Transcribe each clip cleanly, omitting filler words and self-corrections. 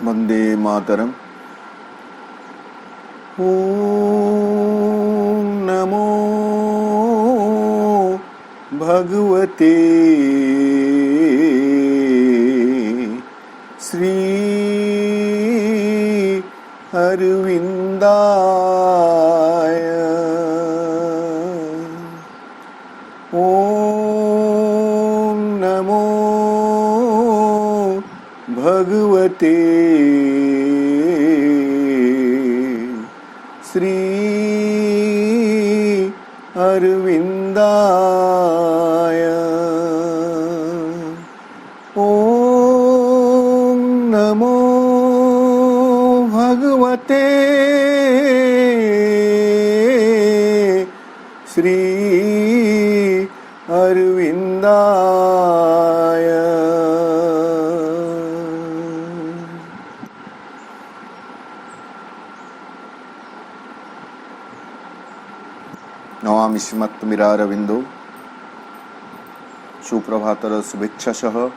वंदे मातरम। ओम नमो भगवते श्री अरविंदाय। ओम नमो भगवते श्री अरविंदाय। ओम नमो भगवते श्री अरविंदाय। नमामि श्रीमत्मीरारविंदो। सुप्रभातर शुभेच्छा सह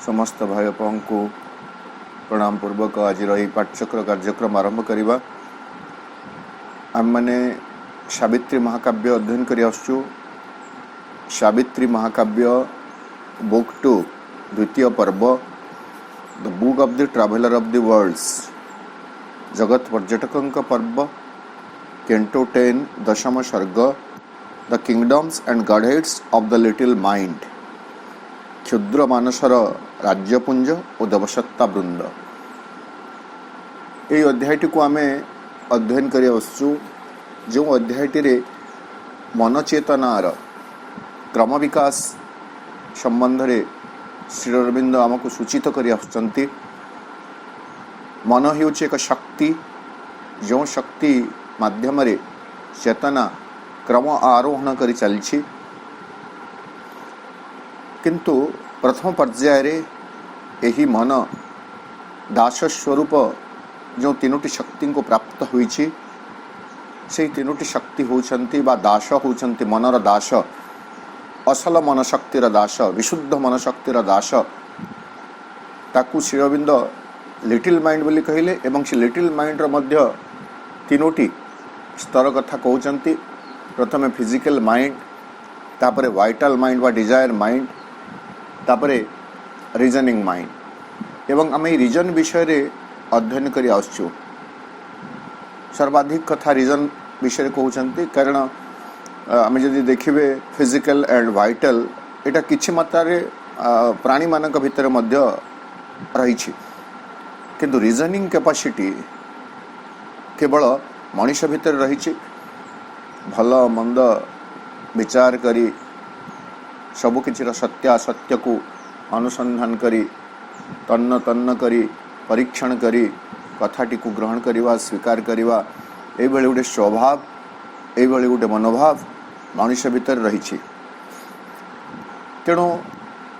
समस्त भाई बहन को प्रणाम पूर्वक आज रही पाठचक्र कार्यक्रम आरंभ करवा। आम मैंने सावित्री महाकाव्य अध्ययन कर आसुँ। सावित्री महाकाव्य बुक 2 द्वितीय पर्व the book of the traveller of the worlds जगत पर्यटकों पर्व कैंटो 10 दशम सर्ग the kingdoms and godheads of the little mind. क्षुद्र मानसर राज्यपुंज और देवसत्ता वृंद। ये अध्यायटी को आम अध्ययन कर आसुँ। जो अध्यायटी मन चेतनार क्रम विकास संबंध रे श्री अरविंद आमको सूचित कर आसुचंती। मन हेउछि एक शक्ति, जो शक्ति माध्यम रे चेतना क्रम आरोहण करी चलछि। किंतु प्रथम पर्याय रे एही मन दास स्वरूप जो तीनोटी शक्ति को प्राप्त होइछि, से तीनोटी शक्ति होउछंती बा दास होउछंती मनर दास, असल मन शक्तिर दास, विशुद्ध मन शक्तिर दास। ताकू श्री अरविंद लिटिल माइंड बोली कहले एवं से लिटिल माइंड रो मध्य तीनोटी स्तर कथा कहउछंती। प्रथमे फिजिकल माइंड, तापरे वाइटल माइंड बा डिजायर माइंड, तापरे रीजनिंग माइंड। एवं आम रीजन विषय रे अध्ययन करी आसुँ। सर्वाधिक कथा रीजन विषय कहउछंती, कारण आम जदि देखिबे फिजिकल एंड वाइटल एटा किछि मात्रा रे प्राणी मानक भितर मध्य रहिछि, किंतु रीजनिंग कैपेसिटी केवल मनुष्य भितर रहिछि। भल मंद विचार करी सबु किछिर सत्य असत्य को अनुसंधान करी तन्न तन्न करी परीक्षण करी कथाटी को ग्रहण करवा, स्वीकार करवा, ये गोटे स्वभाव, ये गोटे मनोभाव मनुष्य भितर रहिछि। तेणु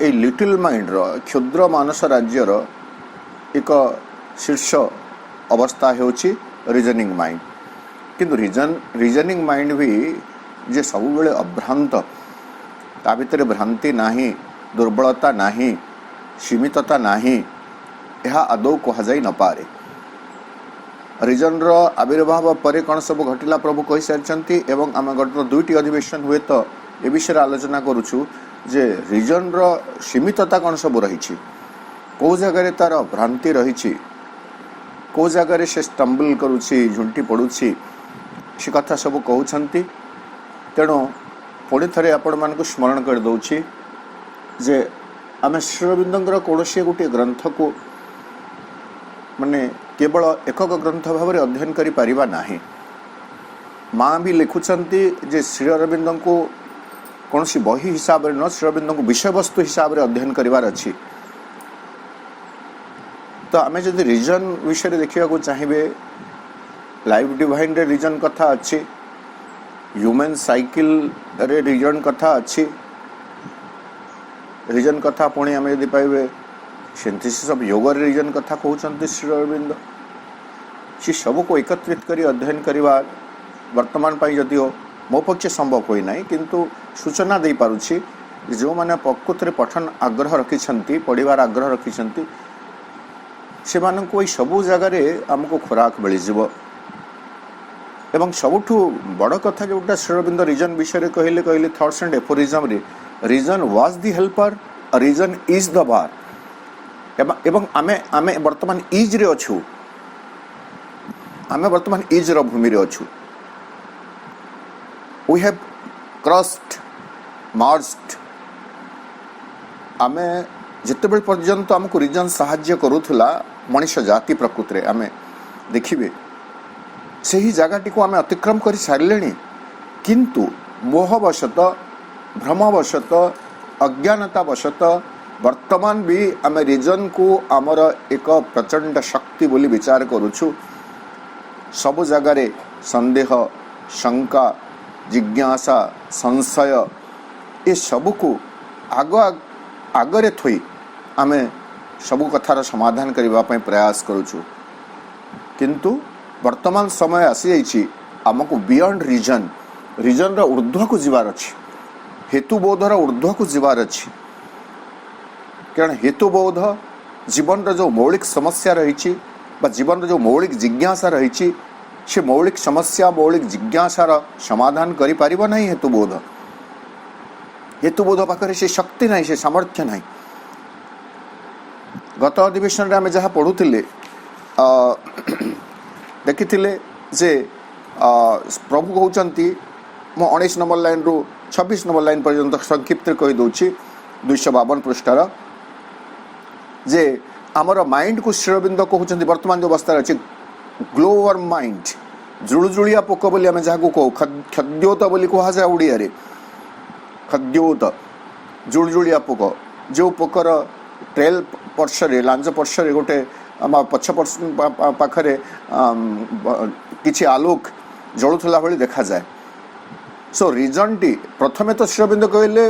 ये लिटिल माइंड रो क्षुद्र मानस राज्यर एक शीर्ष अवस्था हेउछि रीजनिंग माइंड। किंतु रीजनिंग माइंड भी जे सब बेले अभ्रांत, ता भितर भ्रांति नाही, दुर्बलता नाही, सीमितता नाही, यह आदौ कहुई न पारे। रीजन रो आविर्भाव पर कौन सब घटिला प्रभु कही सारी एवं आम गत 2टी अधिवेशन हुए तो ए विषय आलोचना करुछु जे रीजन रो सीमितता कौन सब रही, कौ जगह तार भ्रांति रही, कौ जगह से स्टम्बल करुछि, झुंटी पड़ुछि, से कथा सब कहउछंती। तेणु पुणी थे आपण मानक स्मरण कर दउछि जे आम श्री अरविंदर कौन गोटे ग्रंथ को माने केवल एकक ग्रंथ भाव में अध्ययन करि परिबा नाही। माँ भी लिखुचंती जे श्री अरविंद को कौन सी बही हिसाब रे न, श्री अरविंद को विषय वस्तु हिसाब रे अध्ययन करिवार अछि। तो आम जदि रीजन विषय देखा चाहिए, लाइफ डिवाइन रे रीजन कथा अच्छी, ह्यूमन साइकिल रे रीजन कथा अच्छी, रीजन कथा पुणी आम जदि पाइबे सिंथेसिस ऑफ योग रीजन कथा कहते श्री अरविंद। सी सब को एकत्रित करी अध्ययन करवा वर्तमान जदि मो पक्षे संभव होना, किंतु सूचना दे पारुछि जो माने प्रकृत पठन आग्रह रखिछंती, पढ़िबार आग्रह रखिछंती, से सबू जगार आमको खोराक मिलଯିव। एवं सबुठु बड़ कथा जोटा श्री अरविंद रिजन विषय कहले कहले थॉट्स एंड एफोरिज्म रे reason was the helper, reason is the bar. एवं आमे आमे वर्तमान इज रे अछु, आमे वर्तमान इज रो भूमि रे अछु। We have crossed marched. आमे जितेबेल पर्यंत आमको रिजन साहाय्य करूथला मनुष्य जाति प्रकृति रे आमे देखिबे से ही जगह को आम अतिक्रम कर सारे, किंतु मोहवशत भ्रमवशत अज्ञानतावशत वर्तमान भी आम रिजन को आमर एक प्रचंड शक्ति बोली विचार करुछु। सब जगार संदेह, शंका, जिज्ञासा, संशय ये सबको आगरे थोई आम सबू कथार समाधान करने प्रयास करुछु। किंतु वर्तमान समय आसी जाइए आमको बियॉन्ड रिजन, रिजन रा ऊर्ध्व को जीवार अच्छी, हेतुबोधर ऊर्ध्व को जीवार अच्छी। कारण हेतुबोध जीवन रो जो मौलिक समस्या रही, जीवन रो जो मौलिक जिज्ञासा रही, से मौलिक समस्या मौलिक जिज्ञासार समाधान करि परिबो नहीं हेतुबोध। हेतुबोध पाखरे से शक्ति नहीं, से सामर्थ्य नहीं। गत अधिवेशन रे आमे जहाँ पढ़ुथिले देखिथिले जे प्रभु कहउचंती, मो 19 नंबर लाइन रु 26 नंबर लाइन पर्यंत संक्षिप्त कहि दउछि 252 पृष्ठार, जे आमर माइंड को श्री अरविंद कहउचंती वर्तमान जो अवस्था अछि ग्लोवर माइंड, जुलजुलिया पोक बोली आमे जाको कहू, खद्योत बोली कहा जाए ओडिया रे, खद्योत जुलजुलिया पोक, जो पोकर ट्रेल पर्शरे लांज पर्शरे गोटे पछ पाखरे किछि आलोक जलुला भली देखा जाए। सो रिजन टी प्रथमे तो श्री अरविंद कहले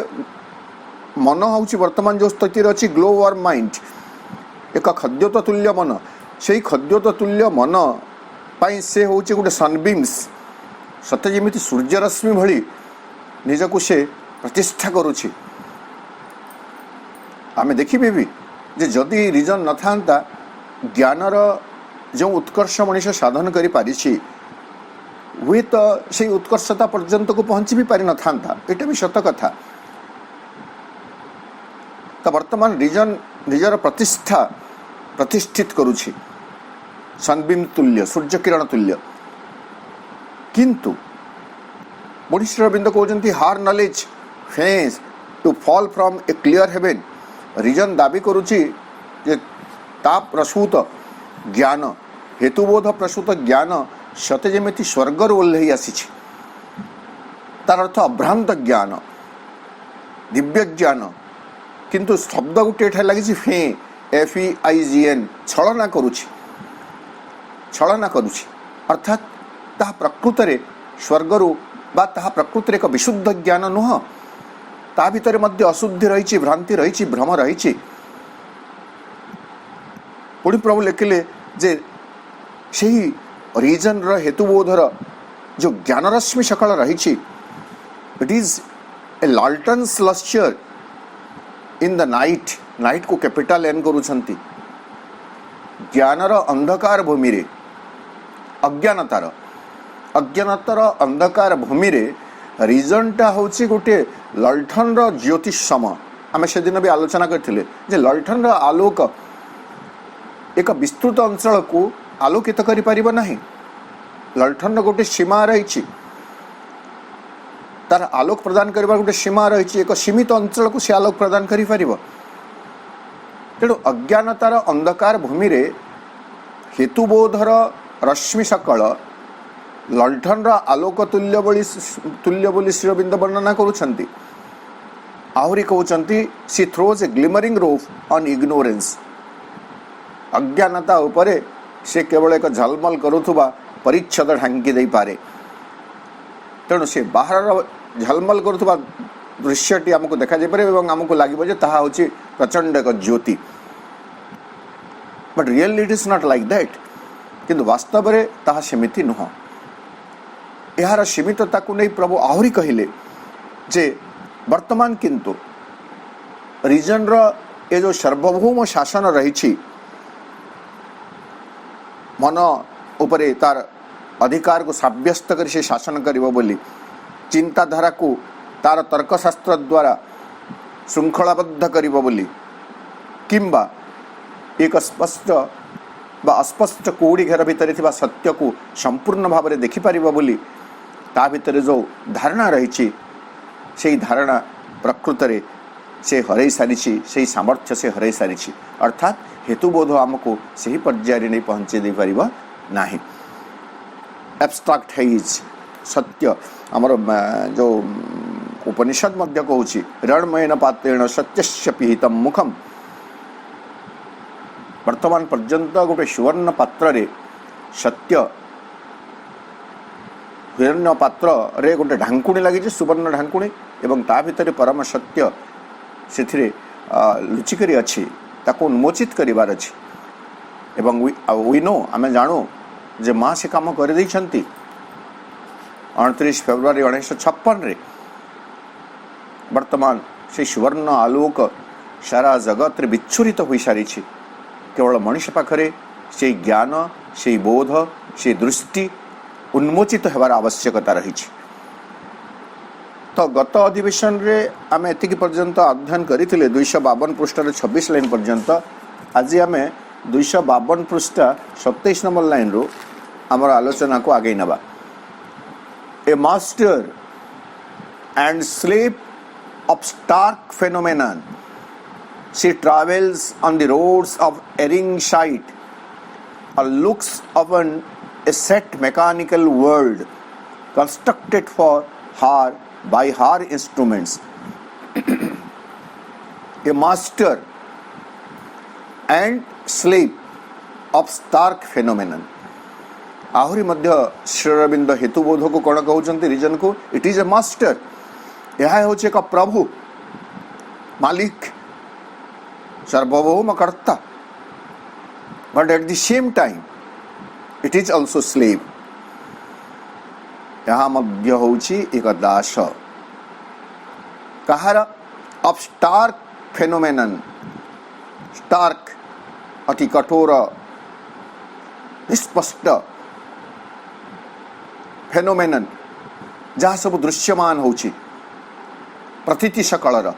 मन हूँ वर्तमान जो स्थिति अच्छी ग्लोवर माइंड, एक खद्योत तुल्य मन, से खद्योत तुल्य मन पाई से हूँ गोटे सनबीम्स, सत्य जमी सूर्यरश्मि भली निजक से प्रतिष्ठा करुछि। आमे देखिबे भी जे जदि रिजन न था ज्ञानर जो उत्कर्ष मनुष्य साधन करि पारिछि, हुए तो से उत्कर्षता पर्यंत को पहुंची भी पारि न था। एटा भी सत कथा। तो वर्तमान रिजन निजर प्रतिष्ठा प्रतिष्ठित करुछि सनबीम तुल्य, सूर्य किरण तुल्य। किंतु मुनि श्री अरविंद कहते our knowledge face to fall from a clear heaven. Reason दाबी करुछि जे ता प्रसूत ज्ञान, हेतुबोध प्रसूत ज्ञान सते जेमिति स्वर्गर ओल्लही आसीछि। तार अर्थ अभ्रांत ज्ञान, दिव्य ज्ञान, किंतु शब्द गोटे एठा लगी फे FEIGN, छलना करुछि, छलना करुछि। अर्थात ताहा प्रकृतरे स्वर्गरु बा ताहा प्रकृतरे एक विशुद्ध ज्ञान नुह, ता भितर मध्य अशुद्धि रही, भ्रांति रही, भ्रम रही। पुणी प्रभु लिखिले जे सही रिजन हेतुबोधर जो ज्ञानरश्मि सकाल रही, it is a lantern's lustre in the night. Night को कैपिटल एन करुछंती। ज्ञानर अंधकार भूमि रे, अज्ञानतार अंधकार भूमि रे रिजनटा होची गोटे लल्ठन ज्योतिष सम। आम से दिन भी आलोचना करथिले जे लल्ठन आलोक एक विस्तृत अंचल को आलोकित करि परिबो नाही। लल्ठन गोटे सीमा रही, तार आलोक प्रदान करबार गोटे सीमा रही, एक सीमित अंचल को से आलोक प्रदान करि परिबो। तेणु अज्ञानतार अंधकार भूमि रे हेतुबोधर रश्मि सकल लल्ठन आलोक तुल्य बोली श्री अरविंद वर्णना करुछंती। आहुरी कहउछंती she throws a glimmering roof on ignorance. अज्ञानता उपरे से केवल एक झलमल करुथुबा परिच्छद ढांकी दे पारे। तेणु से बाहर झलमल करुथुबा दृश्यटी आमको देखा जाय पारे एवं आमको लागिबो जे ताहा होची प्रचंड एक ज्योति। But really it is not like that. किंतु वास्तव में ताहा सेमिति नुह। यार सीमितता को नहीं प्रभु आहुरी कहले जे वर्तमान किंतु रिजन रो ए जो सार्वभौम शासन रही, मन उपरे तार अधिकार को साब्यस्त कर से शासन करिवो बोली चिंताधारा को तार तर्कशास्त्र द्वारा श्रृंखलाबद्ध करिवो बोली किंबा एक स्पष्ट बा अस्पष्ट कौड़ी घेर भितर थिबा सत्य को संपूर्ण भाव में देखिपार बोली ता भितर जो धारणा रही से धारणा प्रकृत रे से हरई सारी से सामर्थ्य से हरई सारी अर्थात हेतुबोध आमको से पर्याय नहीं पहुँचे दे पार ना एब्स्ट्राक्ट है सत्य आमर जो उपनिषद मध्य कहूँ रणमयन पात्रेण सत्यस्य पिहितम मुखम वर्तमान पर्यंत गोटे सुवर्ण पात्र रे सत्य हिरण्य पात्र रे गोटे ढांकुणी लगी सुवर्ण ढांकुणी एवं ता भितर परम सत्य से लुचिकरी अच्छी ताको उन्मोचित करिवार अच्छी एवं वी नो आमे जानू जे माँ से काम कर 29 फेब्रुआरी 1956 रे वर्तमान से सुवर्ण आलोक सारा जगत रे विच्छुरित हो सारी केवल मनुष्य पाखरे से ज्ञान से बोध से दृष्टि उन्मोचित होवार आवश्यकता रही तो गत अधिवेशन रे आम एतिक पर्यंत अध्ययन करथिले 252 पृष्ठार 26 लाइन पर्यंत आज आम 252 पृष्ठा 27 नंबर लाइन रो आमर आलोचना को आगे नबा a master and slave of stark phenomenon she travels on the roads of erring sight or looks upon a set mechanical world constructed for her by her instruments. A master and slave of stark phenomenon. आहुरी मध्य श्री अरविंद हेतुबोध को कौन कहते region को it is A master यह हूँ एक प्रभु मालिक सर्वभौम कर्ता but at the same time it is also slave यहाँ मध्य होची एक दास कहार ऑफ स्टार्क फेनोमेनन स्टार्क अति कठोर स्पष्ट फेनोमेनन जहाँ सब दृश्यमान होची प्रतीति सकलर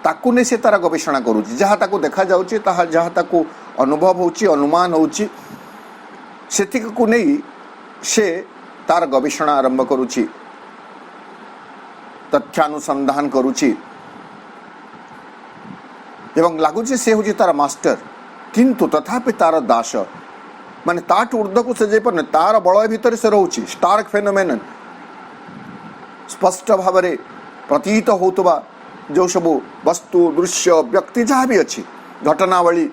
ताकू ने से तार गवेषणा करुच्ची जहाँ ताकू देखा जाउची ताहा जहाँ ताकू अनुभव होची अनुमान होची सेतिक को नहीं से तार गवेषणा आरंभ करुच्ची तथ्यानुसंधान करुच्ची एवं लागुची से होची तार मास्टर किंतु तथापि तार दास माने ताठ ऊर्ध्व को से जे पर तार बलय भितर से रहउची स्टार्क फेनोमेनन स्पष्ट भाव में प्रतीत होतबा जो सब वस्तु दृश्य व्यक्ति जहाँ भी अच्छी घटनावली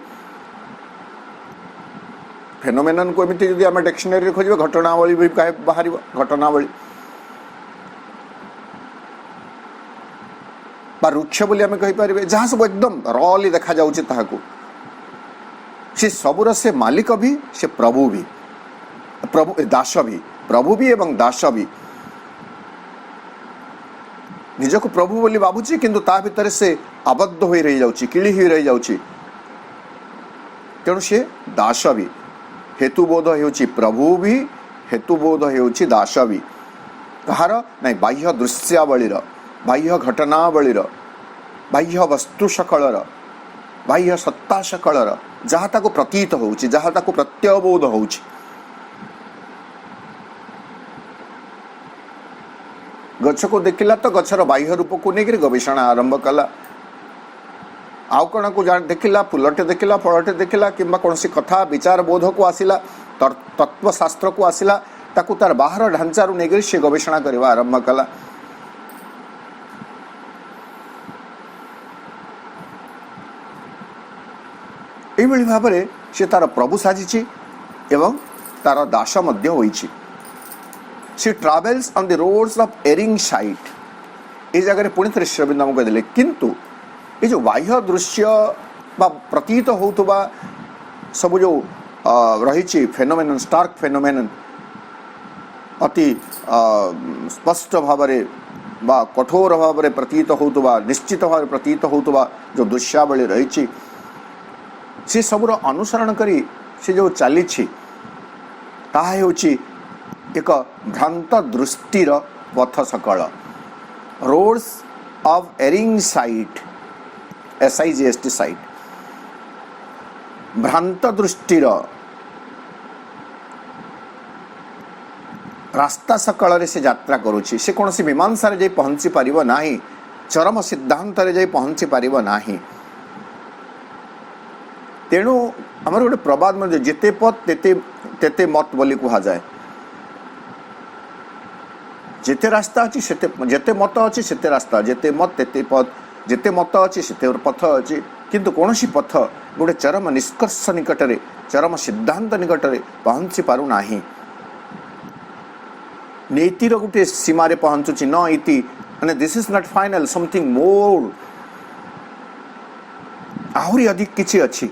फेनोमेनन को एमती जदि आम डिक्शनरी खोज घटनावली भी बाहर घटनावली बा रुक्ष बोली आम कहीपर जहाँ सब एकदम रली देखा जाउछि ताहाकु से सबुर से मालिक भी से प्रभु भी प्रभु दास भी प्रभु भी एवं दास भी निज को प्रभु बोली भावुची किंतु ता भितर से आबद्ध हो रही जाउची किली हो रही जाउची तेणु से दास भी हेतुबोध होउची प्रभु भी हेतुबोध होउची दास भी कहार नहीं बाह्य दृश्यावलीर बाह्य घटनावलीर बाह्य वस्तु सकलर बाह्य सत्ता सकलर जहाँ ताको प्रतीत होउची जहाँ ताको प्रत्ययबोध होउची गछ को देखिला तो गछर बाह्य रूप को लेकर गवेषणा आरंभ कला आउ कण को देखिला फुलटे देखिला फलटे देखिला किंबा कौन कथा विचार बोध को आसिला तत्वशास्त्र को आसिला ताकू तार बाहर ढांचारू नेगिरी से गवेषणा करवा आरंभ कला एभली भाव में से तार प्रभु साजिची एवं तार दास मध्य होईची She travels on the roads of erring sight. ये जगह पुणी थे श्री अरविंद आमको कहते किंतु ये जो बाह्य दृश्य बा प्रतीत होतुबा सब जो रही फेनोमेनन स्टार्क फेनोमेनन अति स्पष्ट भाव बा कठोर भाव प्रतीत होतुबा निश्चित भाव प्रतीत होतुबा जो दृश्यावली रही से सबूर अनुसरण करी से जो चली ताहा हेउछि एक भ्रांत दृष्टिर पथ सकल roads of erring sight SIGST sight भ्रांत दृष्टिर रास्ता सकल से यात्रा करुछि से कौन सी मीमांसा रे जाई पहुंची पारिबो नाही चरम सिद्धांत रे जाई पहुंची पारिबो नाही तेणु आमर गोटे प्रबाद में जेते पथ तेते तेते मत बोली कहा जाए जेते रास्ता अच्छी जेते मत अच्छी सेते रास्ता जेते मत तेते पथ जेते मत अच्छी सेते पथ अच्छी किंतु कौन सी पथ गोटे चरम निष्कर्ष निकटरे चरम सिद्धांत निकटरे पहुंची पारु नाही नीतिर गोटे सीमारे पहुंचुची न इति माने this is not final something more आहुरी अधिक किछि अछि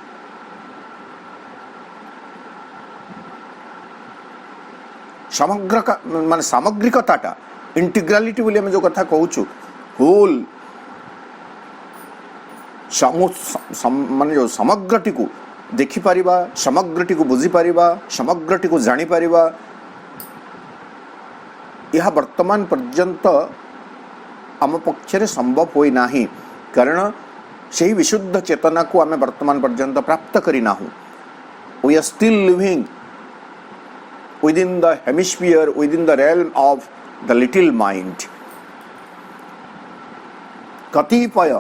समग्र मान सामग्रिकताटा इंटीग्रालिटी बोली आम जो कथा कहूँ होल माने जो समग्रटी को देखिपर समग्रटी को बुझीपर समग्रटी को जापर यह वर्तमान पर्यंत आम पक्षरे संभव होना कारण से विशुद्ध चेतना को आम वर्तमान पर्यंत प्राप्त करना we are still living within the hemisphere, within the realm of the little mind. कतिपय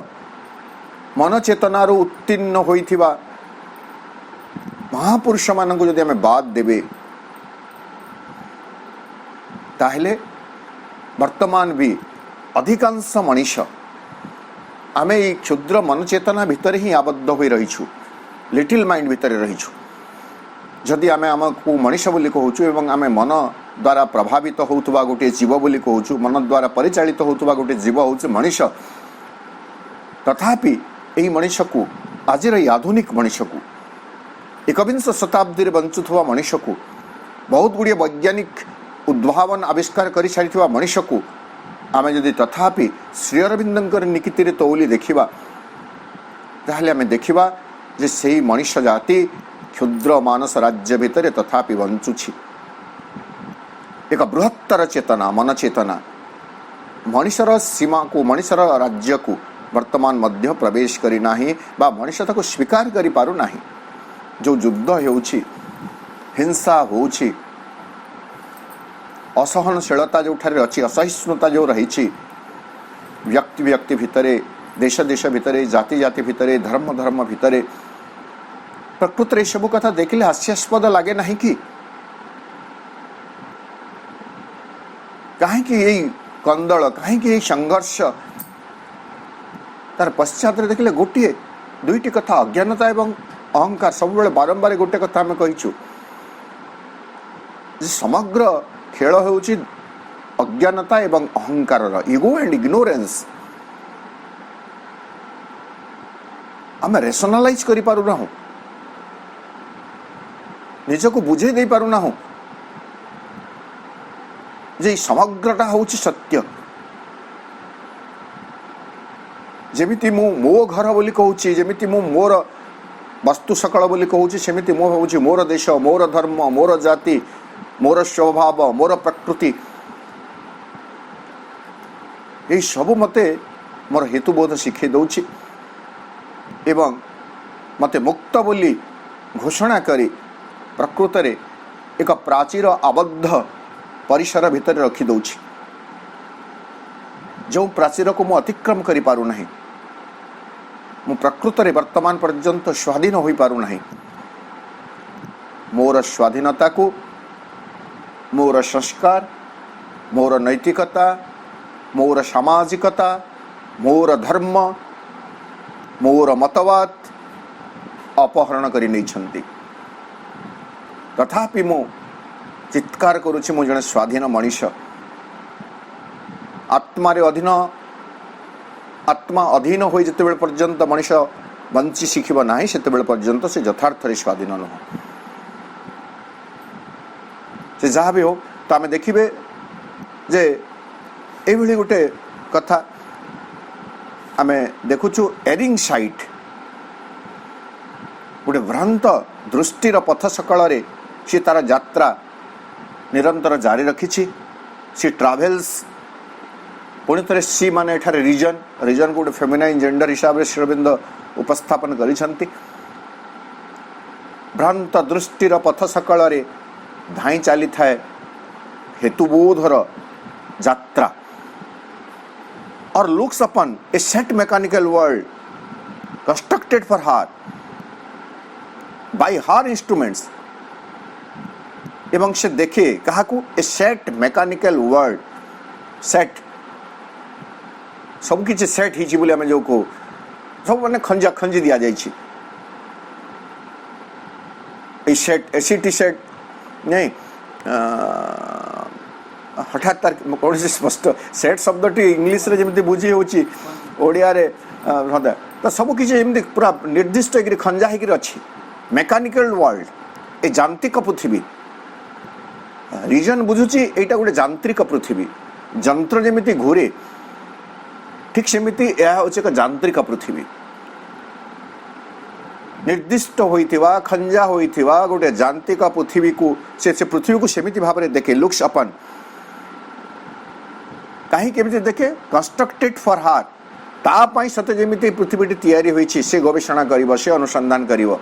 मन चेतनार उत्तीर्ण होइथिबा महापुरुष मान को जदि आमे बाद देबे ताहले वर्तमान भी अधिकांश मनीष आमे ई क्षुद्र मन चेतना भितर ही आबद्ध होई रहिछु लिटिल माइंड भितर रहिछु जदि आमे आमको मनीष बोली कहूँ एवं आमे मन द्वारा प्रभावित होउथुबा गोटे जीव बोली कहूँ मन द्वारा परिचालित होउथुबा गोटे जीव होउछ मनीष तथापि एही मनीष को आज आधुनिक मनीष को एकविंश शताब्दी बंचुवा मनीष को बहुत गुड़िए वैज्ञानिक उद्भावन आविष्कार कर सारी मनीष को आमे जदि तथापि श्री अरविंदर निकितिर तौली देखिबा ताहले आमे देखिबा जे सेही मनीष जाति क्षुद्र मानस राज्य भितर तथापि बंचुछि एक बृहत्तर चेतना मन चेतना मनीषर सीमा को मनीषर राज्य को वर्तमान मध्य प्रवेश करी नाही बा मनीष ताको स्वीकार करि पारु नाही जो युद्ध हेउछि हिंसा होउछि असहनशीलता जो ठारे अछि असहिष्णुता जो रहिछि व्यक्ति व्यक्ति भितरे देश देश भितरे जाति जाति भितरे धर्म धर्म भितरे प्रकृत सब कथा देखिले हास्यास्पद लगे नहीं कि कहीं यही कंदल कहीं संघर्ष तार पश्चात देखिले गोटे दुईटी कथा अज्ञानता एवं अहंकार सब बारंबार गोटे कथा आम कहीचु समग्र खेल होउछि अज्ञानता एवं अहंकार इगो एंड इग्नोरेंस आम रेशनालाइज करि पारु ना निज को बुझे दे पारु ना जे समग्रटा होउछि सत्य जेमिति मु मो घर बोली कहूछि जेमिति मु मोर वस्तु सकल बोली कहूछि सेमिति मो होउछि मोर देश मोर धर्म मोर जाति मोर स्वभाव मोर प्रकृति यही सब मते मोर हेतुबोध शिखे दउछि एवं मते मुक्त बोली घोषणा करी प्रकृत रे एक प्राचीर आबद्ध परिसर भितर रखी दउछि जो प्राचीर को मु अतिक्रम करि पारु नाही मु प्रकृत रे वर्तमान पर्यंत स्वाधीन होई पारु नाही मोर स्वाधीनता को मोर संस्कार मोर नैतिकता मोर सामाजिकता मोर धर्म मोर मतवाद अपहरण करि नै छन्ति तथापि मु चित्कार करुछि मु जने स्वाधीन मनीष आत्मा अधीन हो जिते पर्यंत मनीष बंची शिखिब नाही सेते पर्यंत से यथार्थ स्वाधीन नुह से जहाँ भी हो तो आम देखिए जे ये गोटे कथा आम देखुचु एरिंग साइट गोटे भ्रांत दृष्टिर पथ सकल सी तार यात्रा निरंतर जारी रखी। सी ट्राभेल्स पुणी थे सी माने एठारे रीजन रीजन को गोटे फेमिनाइन जेंडर हिसाब से श्री अरविंद उपस्थापन करिसेंती। भ्रांत दृष्टिर पथ सकल धाई चली थाए हेतुबोधर यात्रा और looks upon A set mechanical world constructed for her by her instruments एवं से देखे कहा ए सेट मैकेनिकल वर्ल्ड सेट सब किसी सेट ही बोले आम जो कहो सब मैंने खंजा खंजी दि जाइए सेट एसीटी सेट नहीं हठात तार कौन स्पष्ट सेट शब्द इंग्लीश रे जमी बुझी होड़िया तो सब किसी पूरा निर्दिष्ट खंजा होकर अच्छी मेकानिकल वर्ल्ड ए यांत्रिक पृथ्वी रीजन बुझुची एटा गोटे यांत्रिक पृथ्वी जंत्र जमी घूरे ठीक सेमती यह हूँ एक यांत्रिक पृथ्वी निर्दिष्ट होइथिवा खंजा होइथिवा गोटे यांत्रिक पृथ्वी को से पृथ्वी को सेमिति भाव में देखे लुक्स अपन कहीं केमिति देखे कंस्ट्रक्टेड फॉर हर तापाई सते जेमिति पृथ्वी तैयारी होइछि से गवेषणा करिवो से अनुसंधान करिवो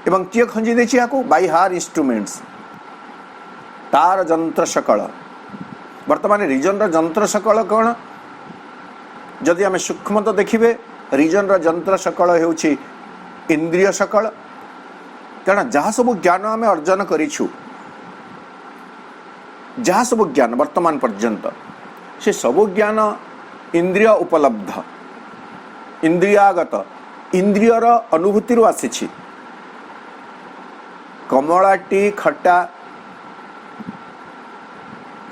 एवं किए खंजी देछि याको बाय हर इंस्ट्रूमेंट्स तार जंत्र सकल वर्तमान रीजन रा जंत्र सकल कौन जदि आम सूक्ष्म तो देखिए रीजन रा जंत्र सकल होउछि इंद्रिय सकल कारण जहाँ सब ज्ञान आम अर्जन करिछु जहाँ सब ज्ञान वर्तमान पर्यंत से सब ज्ञान इंद्रिय उपलब्ध इंद्रियागत इंद्रियर अनुभूति आसी कमलाटी खट्टा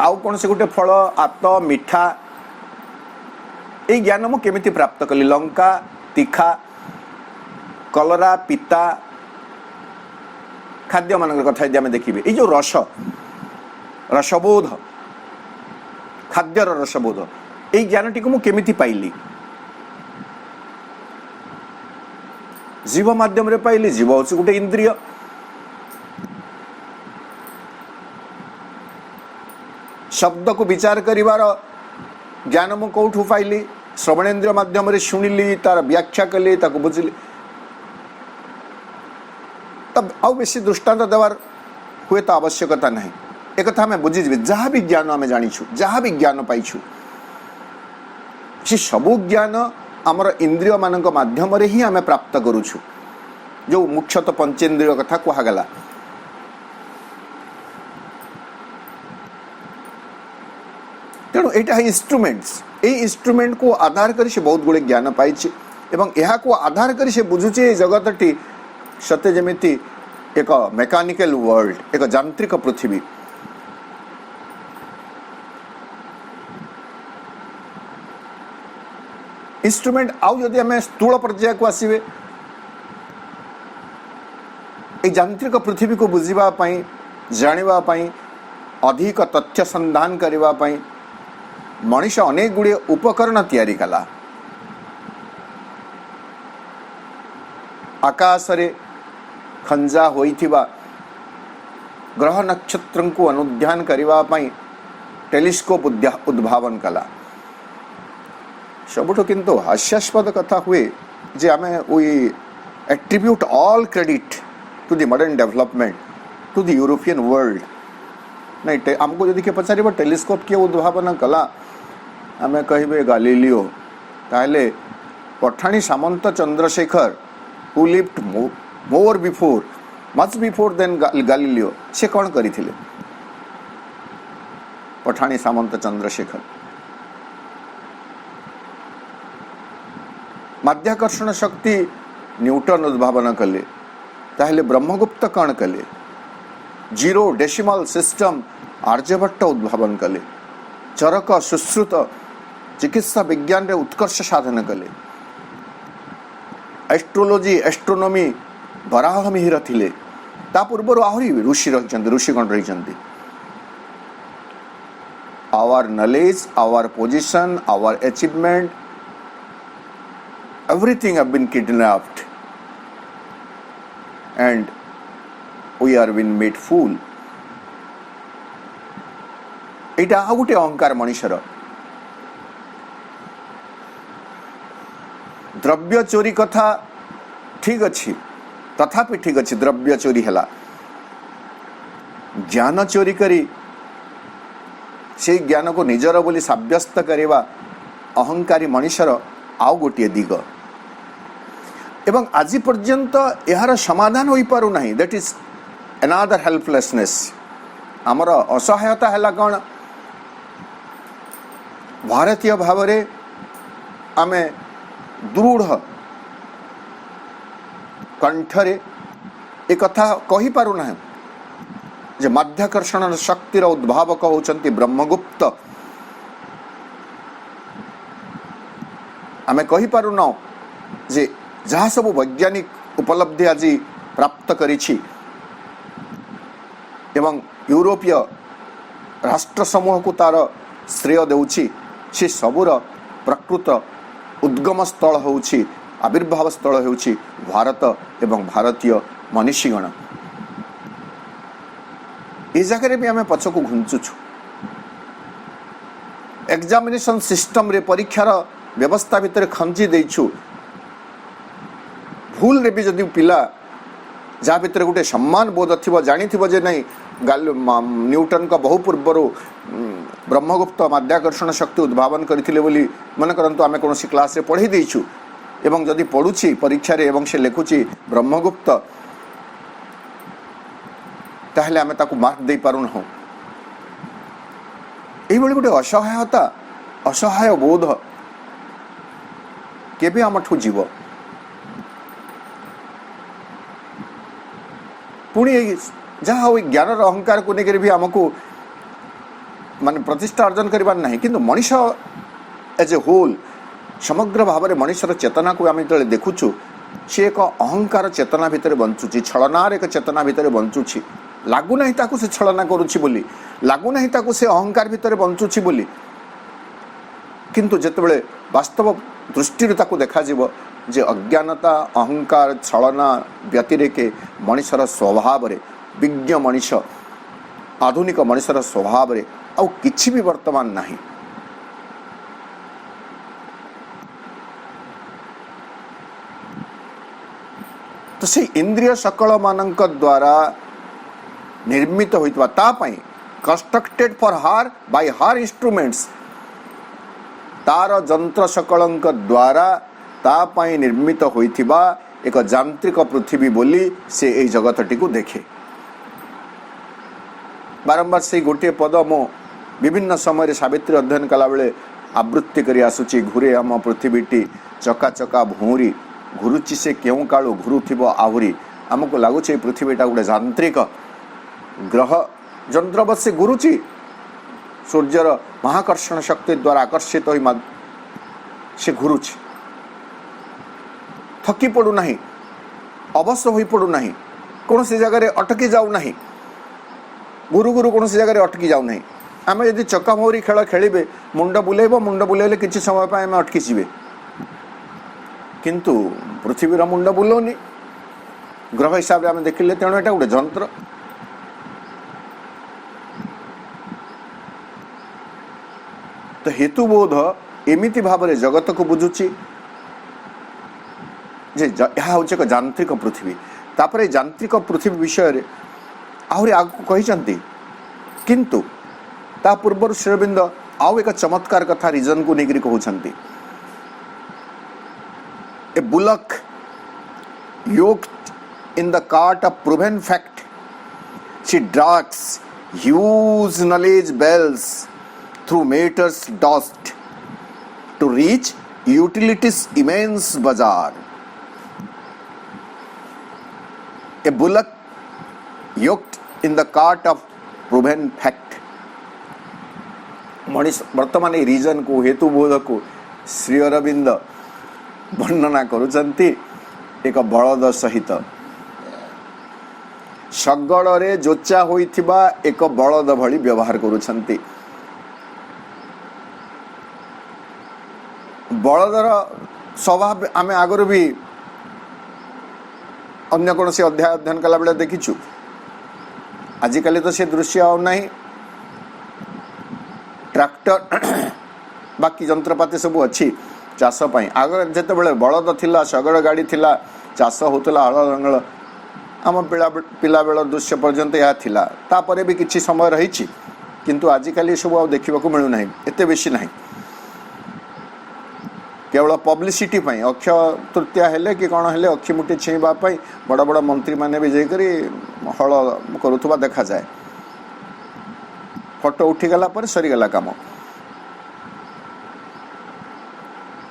आउ कौन से गोटे फल आत मिठा ये ज्ञान मु केमिति प्राप्त कली लंका तीखा कलरा पिता खाद्य मान कथा यदि आम देखिए ये जो रस रसबोध खाद्यर रसबोध ये ज्ञान टी को केमिति पाइली जीव माध्यम रे पाइली जीव हूँ गोटे इंद्रिय शब्द को विचार करिवार ज्ञान मु कौठू पाइली श्रवणेन्द्रिय माध्यम शुणिली तार व्याख्या कली ताको बुझिली तब आउ बेसी दृष्टांत देवार हुए तो आवश्यकता नहीं एक कथा आम बुझीजी जहाँ भी ज्ञान आम जानिछु जहाँ भी ज्ञान पाइछु से सबु ज्ञान आमर इंद्रिय मानक माध्यम रे ही आम प्राप्त करुछु जो मुख्यतः पंचेन्द्रिय कथा कहगला तेणु यहाँ है इंस्ट्रूमेंट्स ये इंस्ट्रूमेंट को आधार कर से बहुत गुड़े ज्ञान पाई एवं यहाँ को आधार कर से बुझुचे जगतटी सत्य जमीती एक मेकानिकल वर्ल्ड एक यांत्रिक पृथ्वी इंस्ट्रूमेंट आउ जदि आम स्थूल पर्याय को आसवे यांत्रिक पृथ्वी को बुझापी जानापी अधिक तथ्य संधान करने मनीष अनेक गुड़े उपकरण तैयारी कला आकाश रे खंजा होइथिबा ग्रह नक्षत्र को अनुध्यान करने टेलीस्कोप उद्भावन कला सबुठ किंतु हास्यास्पद कथा हुए जे आम we attribute all credit to the modern development to the European world नहीं आमको जदि किए पचार टेलीस्कोप किए उद्भावन कला आम कहे गालीलियो ताहले Pathani Samanta Chandrasekhar who lived more before much before than Galileo से कौन करथिले पठाणी सामंत चंद्रशेखर माध्याकर्षण शक्ति न्यूटन उद्भावन कले ताहले ब्रह्मगुप्त कौन कले जीरो डेसिमल सिस्टम आर्यभट्ट उद्भावन कले चरक सुश्रुत चिकित्सा विज्ञान रे उत्कर्ष साधन कले एस्ट्रोलोजी एस्ट्रोनॉमी बराह मिहिर थिले ता पूर्व आहरी ऋषि रही ऋषिगण रही our knowledge our position our achievement everything have been kidnapped and we are been made fool. ଏଇଟା ଆଉ ଗୋଟେ ଅହଙ୍କାର ମଣିଷର। ଦ୍ରବ୍ୟ ଚୋରି କଥା ଠିକ୍ ଅଛି, ତଥାପି ଠିକ୍ ଅଛି, ଦ୍ରବ୍ୟ ଚୋରି ହେଲା। ଜ୍ଞାନ ଚୋରି କରି ସେଇ ଜ୍ଞାନକୁ ନିଜର ବୋଲି ସାବ୍ୟସ୍ତ କରିବା ଅହଙ୍କାରୀ ମଣିଷର ଆଉ ଗୋଟିଏ ଦିଗ। ଏବଂ ଆଜି ପର୍ଯ୍ୟନ୍ତ ଏହାର ସମାଧାନ ହୋଇପାରୁନାହିଁ। That is another helplessness। ଆମର ଅସହାୟତା ହେଲା କ'ଣ? ଭାରତୀୟ ଭାବରେ ଆମେ ଦୃଢ଼ କଣ୍ଠରେ ଏ କଥା କହିପାରୁନାହିଁ ଯେ ମାଧ୍ୟାକର୍ଷଣ ଶକ୍ତିର ଉଦ୍ଭାବକ ହେଉଛନ୍ତି ବ୍ରହ୍ମଗୁପ୍ତ। ଆମେ କହିପାରୁନାହୁଁ ଯେ ଯାହା ସବୁ ବୈଜ୍ଞାନିକ ଉପଲବ୍ଧି ଆଜି ପ୍ରାପ୍ତ କରିଛି ଏବଂ ୟୁରୋପୀୟ ରାଷ୍ଟ୍ର ସମୂହକୁ ତାର ଶ୍ରେୟ ଦେଉଛି, ସେ ସବୁର ପ୍ରକୃତ ଉଦ୍ଗମ ସ୍ଥଳ ହେଉଛି, ଆବିର୍ଭାବ ସ୍ଥଳ ହେଉଛି ଭାରତ ଏବଂ ଭାରତୀୟ ମନୀଷୀଗଣ। ଏ ଜାଗାରେ ବି ଆମେ ପଛକୁ ଘୁଞ୍ଚୁଛୁ। ଏକ୍ଜାମିନେସନ୍ ସିଷ୍ଟମରେ ପରୀକ୍ଷାର ବ୍ୟବସ୍ଥା ଭିତରେ ଖଞ୍ଜି ଦେଇଛୁ। ଭୁଲରେ ବି ଯଦି ପିଲା ଯାହା ଭିତରେ ଗୋଟେ ସମ୍ମାନ ବୋଧ ଥିବ, ଜାଣିଥିବ ଯେ ନାଇଁ ନ୍ୟୁଟନଙ୍କ ବହୁ ପୂର୍ବରୁ ବ୍ରହ୍ମଗୁପ୍ତ ମାଧ୍ୟାକର୍ଷଣ ଶକ୍ତି ଉଦ୍ଭାବନ କରିଥିଲେ ବୋଲି ମନେ କରନ୍ତୁ ଆମେ କୌଣସି କ୍ଲାସ୍ରେ ପଢ଼େଇ ଦେଇଛୁ, ଏବଂ ଯଦି ପଢ଼ୁଛି ପରୀକ୍ଷାରେ ଏବଂ ସେ ଲେଖୁଛି ବ୍ରହ୍ମଗୁପ୍ତ, ତାହେଲେ ଆମେ ତାକୁ ମାର୍କ ଦେଇପାରୁନାହୁଁ। এইভাবে ଗୋଟେ ଅସହାୟତା, ଅସହାୟ ବୋଧ କେବେ ଆମଠୁ ଯିବ? ପୁଣି ଯାହା ହଉ ଜ୍ଞାନର ଅହଙ୍କାରକୁ ନେଇକରି ବି ଆମକୁ ମାନେ ପ୍ରତିଷ୍ଠା ଅର୍ଜନ କରିବାର ନାହିଁ। କିନ୍ତୁ ମଣିଷ ଏଜ୍ ଏ ହୋଲ୍, ସମଗ୍ର ଭାବରେ ମଣିଷର ଚେତନାକୁ ଆମେ ଯେତେବେଳେ ଦେଖୁଛୁ, ସେ ଏକ ଅହଙ୍କାର ଚେତନା ଭିତରେ ବଞ୍ଚୁଛି, ଛଳନାର ଏକ ଚେତନା ଭିତରେ ବଞ୍ଚୁଛି। ଲାଗୁନାହିଁ ତାକୁ ସେ ଛଳନା କରୁଛି ବୋଲି, ଲାଗୁନାହିଁ ତାକୁ ସେ ଅହଙ୍କାର ଭିତରେ ବଞ୍ଚୁଛି ବୋଲି। କିନ୍ତୁ ଯେତେବେଳେ ବାସ୍ତବ ଦୃଷ୍ଟିରୁ ତାକୁ ଦେଖାଯିବ ଯେ ଅଜ୍ଞାନତା, ଅହଙ୍କାର, ଛଳନା ବ୍ୟତିରେକେ ମଣିଷର ସ୍ୱଭାବରେ, ବିଜ୍ଞ ମଣିଷ, ଆଧୁନିକ ମଣିଷର ସ୍ୱଭାବରେ ଆଉ କିଛି ବି ବର୍ତ୍ତମାନ ନାହିଁ। ତ ସେଇ ଇନ୍ଦ୍ରିୟ ସକଳମାନଙ୍କ ଦ୍ୱାରା ନିର୍ମିତ ହୋଇଥିବା, ତା ପାଇଁ କନଷ୍ଟ୍ରକ୍ଟେଡ୍ ଫର୍ ହାର୍ ବାଇ ହାର୍ ଇନ୍ଷ୍ଟ୍ରୁମେଣ୍ଟସ୍, ତାର ଯନ୍ତ୍ର ସକଳଙ୍କ ଦ୍ୱାରା ତା ପାଇଁ ନିର୍ମିତ ହୋଇଥିବା ଏକ ଯାନ୍ତ୍ରିକ ପୃଥିବୀ ବୋଲି ସେ ଏହି ଜଗତଟିକୁ ଦେଖେ। ବାରମ୍ବାର ସେଇ ଗୋଟିଏ ପଦ ମୁଁ ବିଭିନ୍ନ ସମୟରେ ସାବିତ୍ରୀ ଅଧ୍ୟୟନ କଲାବେଳେ ଆବୃତ୍ତି କରି ଆସୁଛି, ଘୁରେ ଆମ ପୃଥିବୀଟି ଚକା ଚକା ଭଉଁରୀ, ଘୁରୁଛି ସେ କେଉଁ କାଳୁ ଘୁରୁଥିବ ଆହୁରି। ଆମକୁ ଲାଗୁଛି ଏଇ ପୃଥିବୀଟା ଗୋଟେ ଯାନ୍ତ୍ରିକ ଗ୍ରହ ଯନ୍ତ୍ର ବସି ଘୁରୁଛି, ସୂର୍ଯ୍ୟର ମହାକର୍ଷଣ ଶକ୍ତି ଦ୍ୱାରା ଆକର୍ଷିତ ହୋଇ ସେ ଘୁରୁଛି, ଥକି ପଡ଼ୁନାହିଁ, ଅବଶ ହୋଇପଡ଼ୁନାହିଁ, କୌଣସି ଜାଗାରେ ଅଟକି ଯାଉନାହିଁ, ଗୁରୁ ଗୁରୁ କୌଣସି ଜାଗାରେ ଅଟକି ଯାଉନାହିଁ। ଆମେ ଯଦି ଚକାମଉରୀ ଖେଳ ଖେଳିବେ, ମୁଣ୍ଡ ବୁଲେଇଲେ କିଛି ସମୟ ପାଇଁ ଆମେ ଅଟକି ଯିବେ, କିନ୍ତୁ ପୃଥିବୀର ମୁଣ୍ଡ ବୁଲଉନି ଗ୍ରହ ହିସାବରେ ଆମେ ଦେଖିଲେ, ତେଣୁ ଏଇଟା ଗୋଟେ ଯନ୍ତ୍ର। ତ ହେତୁବୋଧ ଏମିତି ଭାବରେ ଜଗତକୁ ବୁଝୁଛି ଯେ ଏହା ହେଉଛି ଏକ ଯାନ୍ତ୍ରିକ ପୃଥିବୀ। ତାପରେ ଯାନ୍ତ୍ରିକ ପୃଥିବୀ ବିଷୟରେ ଆହୁରି ଆଗକୁ କହିଛନ୍ତି, କିନ୍ତୁ ତା ପୂର୍ବରୁ ଶ୍ରୀଅରବିନ୍ଦ ଆଉ ଏକ ଚମତ୍କାର କଥା ରିଜନକୁ ନେଇକରି କହୁଛନ୍ତି। A bullock yoked in the cart of proven fact, she drags huge knowledge bells through matters dust to reach utility's immense bazaar. A bullock yoked in the cart of proven fact. ମଣିଷ ବର୍ତ୍ତମାନ ଏହି ରିଜନକୁ, ହେତୁବୋଧକୁ ଶ୍ରୀଅରବିନ୍ଦ ବର୍ଣ୍ଣନା କରୁଛନ୍ତି ଏକ ବଳଦ ସହିତ। ଶଗଡ଼ରେ ଯୋଚା ହୋଇଥିବା ଏକ ବଳଦ ଭଳି ବ୍ୟବହାର କରୁଛନ୍ତି। ବଳଦର ସ୍ୱଭାବ ଆମେ ଆଗରୁ ବି अन्य कौन से अध्याय अध्ययन कला बेले देखीचु आजिकल तो से दृश्य आ नहीं ट्रैक्टर बाकी जंत्रपाति सब अच्छी चाष आग जिते बड़े बलद थिला शगड़ गाड़ी थिला चाष होता हल लंगल आम पिला बेल दृश्य पर्यंत यह थिला तापर भी किसी समय रही किंतु आजिकल सब आ देखा मिलूना एत बेसी ना केवल पब्लिसिटी अक्षय तृतीया हेले कि कौन हेले अक्षी मुठी छेवाई बड़ बड़ मंत्री मैंने भी जाकर हल करुवा देखा जाए फोटो उठीगला पर सरीगला काम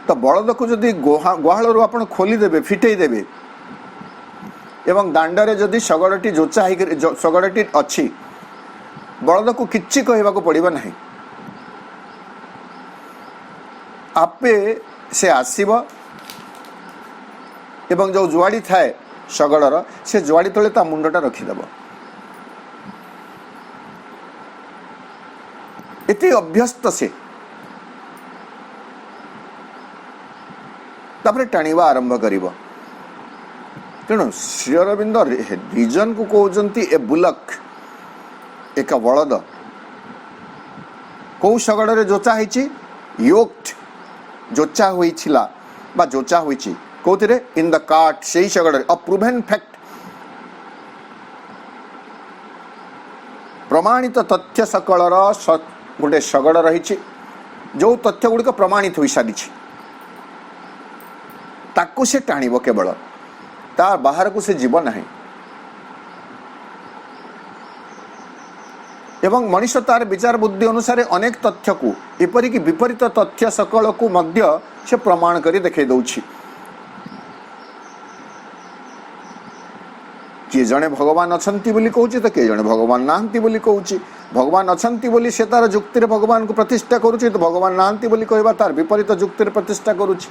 तो बलद को जदि गुहालू आप खोलीदेवे फिटेदेवे एवं दांडे जदि शगड़टी जोचा शगड़टी अच्छी बलद को किसी कहवा पड़े ना आपे से आसब एवं जो जुआड़ी थाए शगड़र से जुआड़ी तले ता मुंडटा रखीदेव एते अभ्यस्त से तापर टाणीबा आरंभ करिबो तेणु श्री अरविंद रिजन को कहते ए बुलक एक बलद कौ शगड़े जोचा होती योक्ट जोचा होइछिला बा जोचा होइछि कोथिरे इन द कार्ट सेही शगड़े अ प्रूवेन फैक्ट प्रमाणित तथ्य सकलर गोटे शगड़ रही जो तथ्य गुड़िक प्रमाणित हो सारी ताकू से टाणिब केवल ता बाहर को से जीव ना एवं मनीष तार विचार बुद्धि अनुसार अनेक तथ्य को एपरिक विपरीत तथ्य सकल को मध्य से प्रमाण करी देखे दउछि किए जड़े भगवान अछंती बोली कहूछि तो किए जड़े भगवान नाहंती बोली कहूछि भगवान अछंती बोली से तार जुक्ति भगवान को प्रतिष्ठा करुछि तो भगवान नाहंती बोली कहबा तार विपरीत जुक्ति प्रतिष्ठा करुछि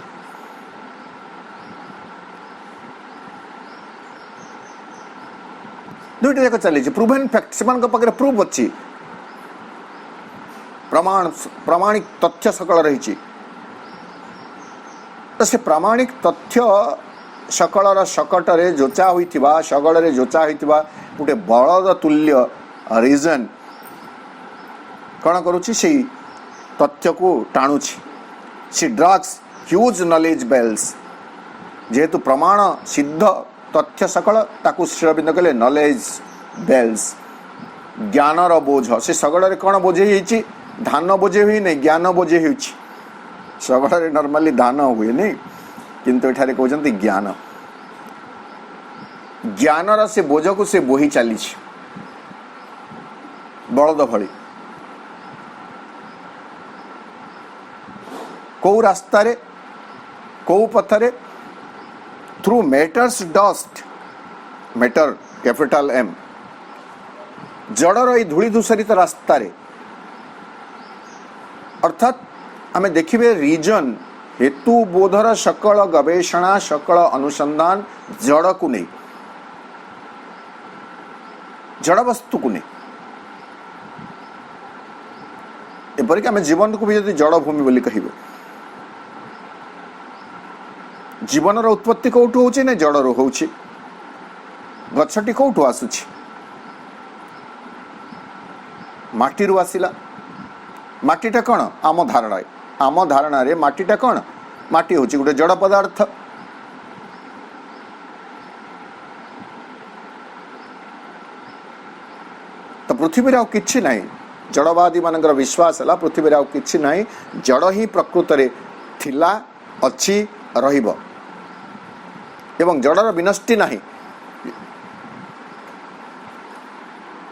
दुईटा जाक चली प्रूवेन फैक्ट से पाखे प्रूफ अच्छी प्रमाणिक तथ्य सकल रही तो से प्रामाणिक तथ्य सकलर शकटरे जोचा होइथिबा शगड़े जोचा होइथिबा गोटे बलद तुल्य रिजन कौन करुछि से तथ्य को टाणुछि सी ड्रग्स ह्यूज नॉलेज बेल्स जेहेतु प्रमाण सिद्ध तथ्य सकल ताकू श्री अरविंद कहले नॉलेज बेल्स ज्ञानर बोझ से शगड़े कौन बोझे धान बोझे हुई नहीं ज्ञान बोझे हो शगड़े नॉर्मली धान हुए नहीं किंतु एठारे कहते ज्ञान ज्ञानर से बोझ को से बोही चली बलद भली कौ रास्ता कौ पथरे through matters dust matter capital M जड़र ये धूली दूषरित रास्ता अर्थात आम देखिए रीजन हेतु बोधर सकल गवेषणा सकल अनुसंधान जड़ को नहीं जड़ वस्तु को नहीं एपरिक आम जीवन को भी यदि जड़ भूमि बोली कहिबे जीवन उत्पत्ति कौटू होची ना जड़ रू होची गछटी कौटू आसुची माटी आसिला माटीटा कौन आम धारणा रे माटीटा कौन माटी होची गोटे जड़ पदार्थ तो पृथ्वी रे किछि नाही जड़वादी मानकर विश्वास है पृथ्वी रे किछि नाही जड़ ही प्रकृत रे थिला अच्छी रहिबो एवं जड़र विनष्टि नहीं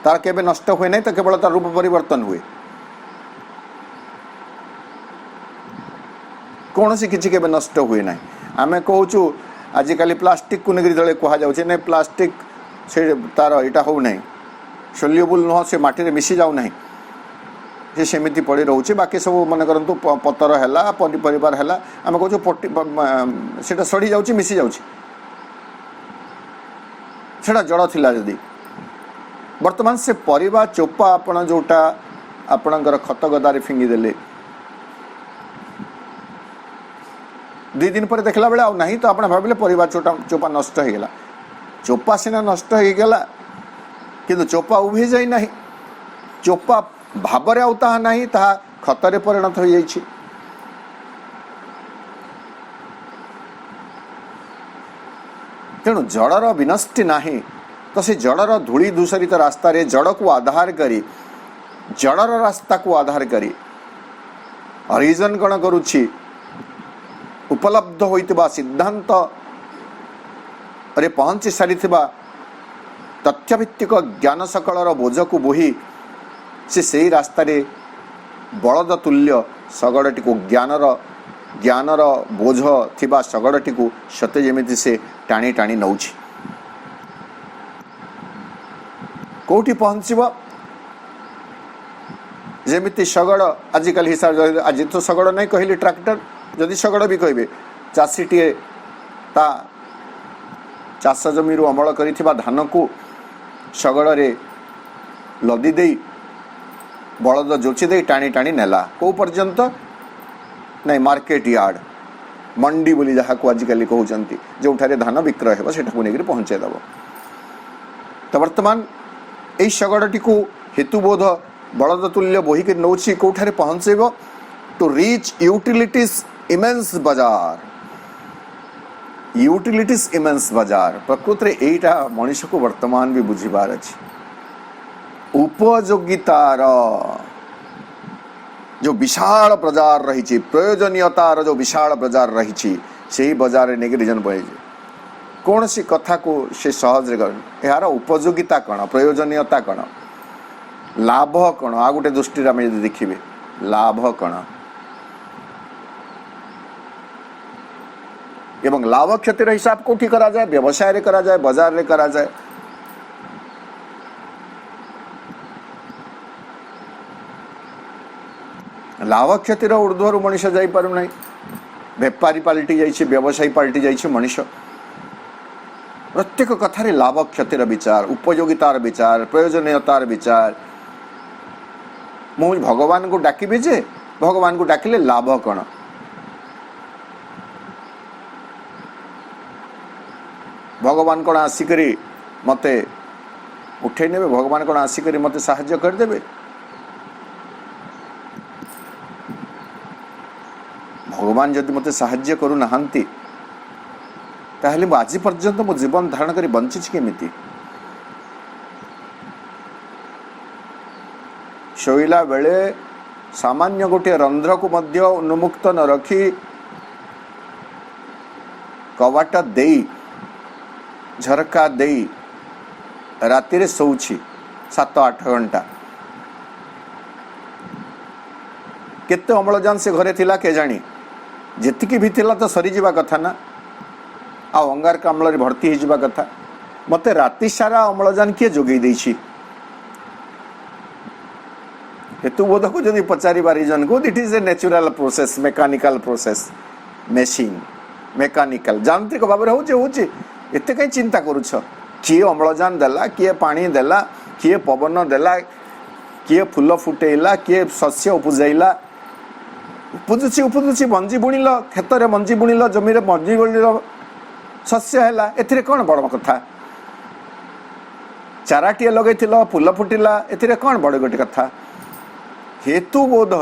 तार केबे नष्ट हुए नहीं तो केवल तार रूप परिवर्तन हुए कौन सी किसी केबे नष्ट हुए ना आम कहूँ आजिकल प्लास्टिक को लेकर जो कह जाए प्लास्टिक से तार यहाँ हो ना सोल्यूबल नुह से माटी मिसी जाऊ ना से सेमती पड़ी रोचे बाकी सब मन करतु पतर है पनीपरिवार है आम कहूँ से सड़ी जाऊँ मिसी जाऊँ सेटा जड़ थिला जदि वर्तमान से परिबा चोपा आपण जोटा आपणकर खत गदारे फिंगिदेले 2 दिन पर देखला बेले आ नहीं तो आपण भाबिले परिबा चोपा नष्ट हो गला चोपा सीना नष्ट हो गला किंतु चोपा उभे जाई नाही, चोपा भाବରେ ଆଉ ତାହା ନାହିଁ, ତାହା ଖତରେ ପରିଣତ ହୋଇଯାଇଛି। ତେଣୁ ଜଡ଼ର ବିନଷ୍ଟି ନାହିଁ, ତ ସେ ଜଡ଼ର ଧୂଳି ଧୂସରିତ ରାସ୍ତାରେ ଜଡ଼କୁ ଆଧାର କରି, ଜଡ଼ର ରାସ୍ତାକୁ ଆଧାର କରି ହରିଜନ କ'ଣ କରୁଛି, ଉପଲବ୍ଧ ହୋଇଥିବା ସିଦ୍ଧାନ୍ତରେ ପହଞ୍ଚି ସାରିଥିବା ତଥ୍ୟଭିତ୍ତିକ ଜ୍ଞାନ ସକଳର ବୋଝକୁ ବୋହି ସେ ସେହି ରାସ୍ତାରେ ବଳଦ ତୁଲ୍ୟ ଶଗଡ଼ଟିକୁ, ଜ୍ଞାନର ବୋଝ ଥିବା ଶଗଡ଼ଟିକୁ ସତେ ଯେମିତି ସେ ଟାଣି ଟାଣି ନେଉଛି। କେଉଁଠି ପହଞ୍ଚିବ? ଯେମିତି ଶଗଡ଼ ଆଜିକାଲି ହିସାବରେ, ଆଜି ତ ଶଗଡ଼ ନାହିଁ କହିଲି ଟ୍ରାକ୍ଟର, ଯଦି ଶଗଡ଼ ବି କହିବେ, ଚାଷୀଟିଏ ତା ଚାଷ ଜମିରୁ ଅମଳ କରିଥିବା ଧାନକୁ ଶଗଡ଼ରେ ଲଦି ଦେଇ, ବଳଦ ଯୋଚି ଦେଇ ଟାଣି ଟାଣି ନେଲା କେଉଁ ପର୍ଯ୍ୟନ୍ତ? ନାଇଁ, ମାର୍କେଟ ୟାର୍ଡ଼, ମଣ୍ଡି ବୋଲି ଯାହାକୁ ଆଜିକାଲି କହୁଛନ୍ତି, ଯେଉଁଠାରେ ଧାନ ବିକ୍ରୟ ହେବ ସେଠାକୁ ନେଇକରି ପହଞ୍ଚାଇ ଦେବ। ତ ବର୍ତ୍ତମାନ ଏଇ ଶଗଡ଼ଟିକୁ ହେତୁବୋଧ ବଳଦ ତୁଲ୍ୟ ବୋହିକି ନେଉଛି, କେଉଁଠାରେ ପହଞ୍ଚାଇବ? ଟୁ ରିଚ୍ ୟୁଟିଲିଟିସ୍ ଇମେନ୍ସ ବଜାର। ୟୁଟିଲିଟିସ୍ ଇମେନ୍ସ ବଜାର, ପ୍ରକୃତରେ ଏଇଟା ମଣିଷକୁ ବର୍ତ୍ତମାନ ବି ବୁଝିବାର ଅଛି। ଉପଯୋଗିତାର जो विशाल बजार रही, प्रयोजनीयतार जो विशाल बजार रही, से बजार नहीं रिजन बजे कौन सी कथा को से सहज यार उपयोगिता कौन, प्रयोजनीयता कौन, लाभ कौन, आ गोटे दृष्टि आम देखिए लाभ कौन एवं लाभ क्षतिर हिसाब कौटी करा जाए, व्यवसाय रे करा जाए, बाजार रे करा जाए। लाभ क्षतिर ऊर्ध्वर मनीष जापार ना, बेपारी पलटि जाइए, व्यवसायी पलटि जाइए मनीष। प्रत्येक कथार लाभ क्षतिर विचार, उपयोगितार विचार, प्रयोजनीयतार विचार। मुझे भगवान को डाकिबी जे भगवान को डाकिले लाभ कौन? भगवान कौन आसिक मते उठे ने, भगवान कौन आसिक मते साहाय्य करदे? भगवान जदि मते साहाय्य करू नहांती ताहले आज पर्यंत मो जीवन धारण करी बंची केमिति? शोइला बेले सामान्य गोटे रंध्र को मध्य उन्मुक्त न रखी कवाट देई, झरका देई राति रे सोउछि 7-8 घंटा। केते अम्लजान से घरे थिला के जानी, जेतिकी भी थिला तो सरी जीवा कथा ना, आ अंगारकाम्ल रे भर्ती हो जीवा कथा। मते राति सारा अम्लजान किए जोगई देछि? हेतुबोध को जदि पचारिबा रिजन को, it is a natural process, mechanical process, machine mechanical यांत्रिक भाव में होचे। एते कहीं चिंता करुछ? किए अम्लजान देला, किए पानी देला, किए पवन देला, किए फूल फुटेला, किए शस्य उपजाइला, उपजुची मंजी बुणिल, खेत रे मंजी बुणिल, जमी रे मंजी बुणिल, शस्य हैला, एथिरे कोन बड़ कथा? चाराटिए लगैथिल, फूल फुटिला, एथिरे कोन बड़ गोटे कथा? हेतुबोध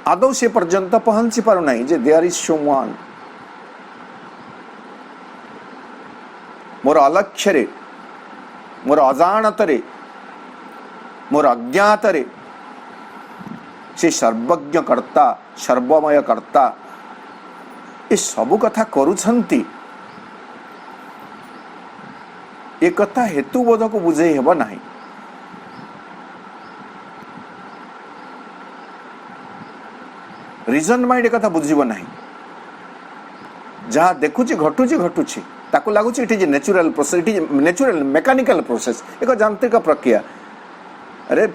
आदौ से पर्यंत पहुंची पारु नहीं जे देयर इज समवन मोर अलक्ष्य रे, मोर अजाणत रे, मोर अज्ञात रे से सर्वज्ञ कर्ता, सर्वमय कर्ता ये सबु कथा करुछंती। ये कथा हेतुबोध को बुझे हेब नहीं। रिजन माइंड कथा बुझीब नहीं। जहाँ देखुची घटुची ताको लागुची it is natural process, it is natural mechanical process, एक यांत्रिक प्रक्रिया। अरे